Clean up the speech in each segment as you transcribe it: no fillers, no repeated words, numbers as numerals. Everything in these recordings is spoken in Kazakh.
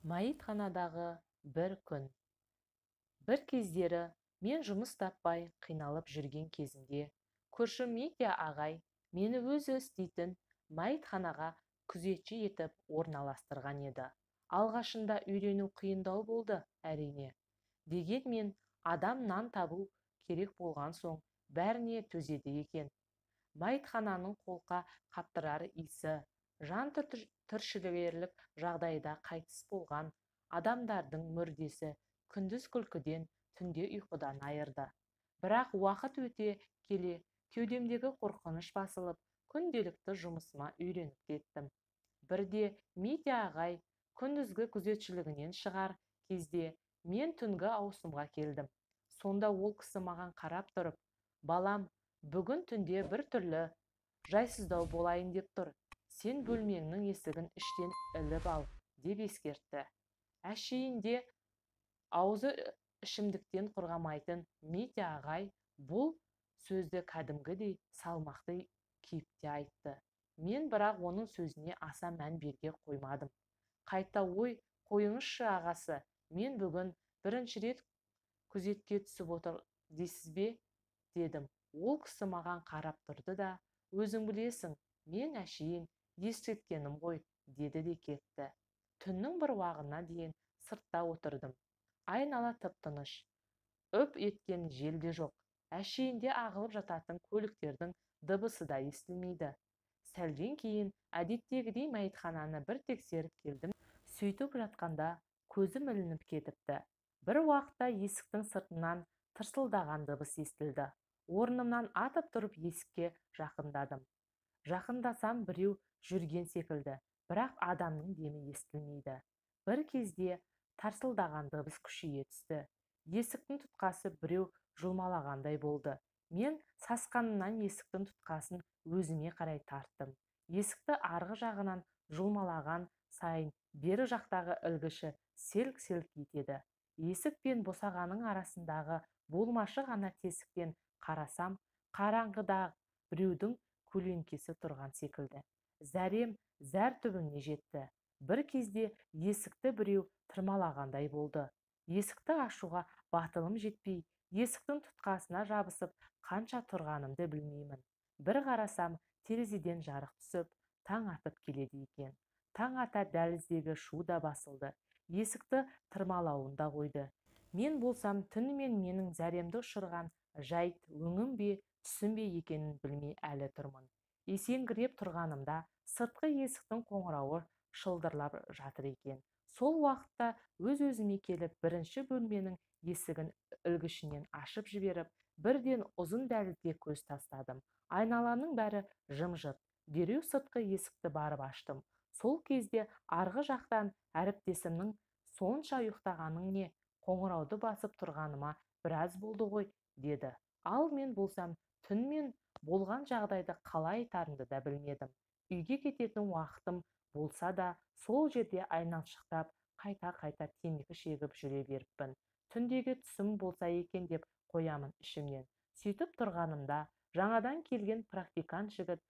Мәйітханадағы бір күн. Бір кездері мен жұмыс таппай қиналып жүрген кезімде көршім Митя ағай мені өзі істейтін мәйітханаға күзетші етіп орналастырған еді. Алғашында үйрену қиындау болды, әрине. Дегенмен адам нан табу керек болған соң бәріне төзеді екен. Мәйітхананың қолқа қаптырар иісі, жан түршігерлік жағдайда қайтыс болған адамдардың мүрдесі күндіз күлкіден, түнде ұйқыдан айырды. Бірақ уақыт өте келе кеудемдегі қорқыныш басылып, күнделікті жұмысыма үйреніп кеттім. Бірде Митя ағай күндізгі күзетшілігінен шығар кезде мен түнгі ауысымға келдім. Сонда ол кісі маған қарап тұрып, балам, бүгін түнде бір түрлі жайсыздау болайын деп тұр. Сен бөлмеңнің есігін іштен іліп ал, деп ескертті. Әшейінде аузы ішімдіктен құрғамайтын Митя ағай бұл сөзді кәдімгідей салмақты кейіпте айтты. Мен бірақ оның сөзіне аса мән берге қоймадым. Қайта ой, қойыңызшы ағасы, мен бүгін бірінші рет күзетке түсіп отыр дейсіз бе? Дедім. Ол кісі маған қарап тұрды да, өзің білесің, мен әшейін ескерткенім ғой, деді де кетті. Түннің бір уағына дейін сыртта отырдым. Айнала тып-тыныш. Үп еткен жел де жоқ. Әшейінде ағылып жататын көліктердің дыбысы да естілмейді. Сәлден кейін әдеттегідей мәйітхананы бір тексеріп келдім. Сөйтіп жатқанда көзім ілініп кетіпті. Бір уақытта есіктің сыртынан тырсылдаған дыбыс естілді. Орнымнан атып тұрып есікке жақындадым. Жақындасам біреу жүрген секілді, бірақ адамның демі естілмейді. Бір кезде тарсылдаған дыбыс күшейе түсті. Есіктің тұтқасы біреу жұлмалағандай болды. Мен сасқанымнан есіктің тұтқасын өзіме қарай тарттым. Есікті арғы жағынан жұлмалаған сайын бері жақтағы ілгіші селк-селк етеді. Есік пен босағаның арасындағы болмашы ғана тесіктен қарасам, қараңғыда біреудің көлеңкесі тұрған секілді. Зәрем зәр түбіне жетті. Бір кезде есікті біреу тырмалағандай болды. Есікті ашуға батылым жетпей, есіктің тұтқасына жабысып, қанша тұрғанымды білмеймін. Бір қарасам, терезеден жарық түсіп, таң атып келеді екен. Таң ата дәліздегі шу да басылды. Есікті тырмалауын да қойды. Мен болсам түнімен менің зәремді ұшырған жайт өңім бе, түсім бе екенін білмей әлі тұрмын. Есеңгіреп тұрғанымда сыртқы есіктің қоңырауы шылдырлап жатыр екен. Сол уақытта өз-өзіме келіп бірінші бөлменің есігін ілгішінен ашып жіберіп, бірден ұзын дәлізге көз тастадым. Айналаның бәрі жым-жырт. Дереу сыртқы есікті барып аштым. Сол кезде арғы жақтан әріптесімнің сонша ұйықтағаның не, қоңырауды басып тұрғаныма біраз болды ғой, деді. Ал мен болсам түнмен болған жағдайды қалай айтарымды да білмедім. Үйге кететін уақытым болса да, сол жерде айналшықтап, қайта-қайта темекі шегіп жүре беріппін. Түндегі түсім болса екен деп қоямын ішімнен. Сөйтіп тұрғанымда жаңадан келген практикант жігіт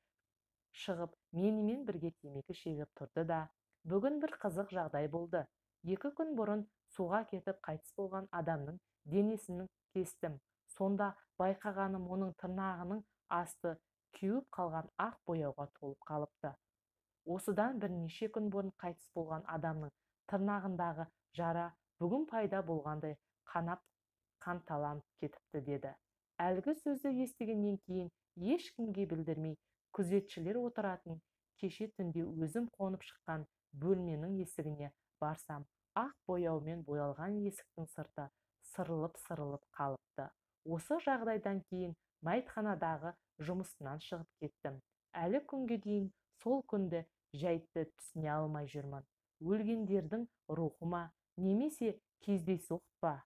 шығып, менімен бірге темекі шегіп тұрды да, бүгін бір қызық жағдай болды. 2 күн бұрын суға кетіп қайтыс болған адамның денесін кестім. Сонда байқағаным оның тырнағының асты кеуіп қалған ақ бояуға толып қалыпты. Осыдан бірнеше күн бұрын қайтыс болған адамның тырнағындағы жара бүгін пайда болғандай қанап қанталанып кетіпті, деді. Әлгі сөзді естігеннен кейін ешкімге білдірмей күзетшілер отыратын кеше түнде өзім қонып шыққан бөлменің есігіне барсам, ақ бояумен боялған есіктің сырты сырылып қалыпты. Осы жағдайдан кейін мәйітханадағы жұмысынан шығып кеттім. Әлі күнге дейін сол күнді жәйтті түсіне алмай жүрмін. Өлгендердің рухы ма, немесе кездейсоқ па?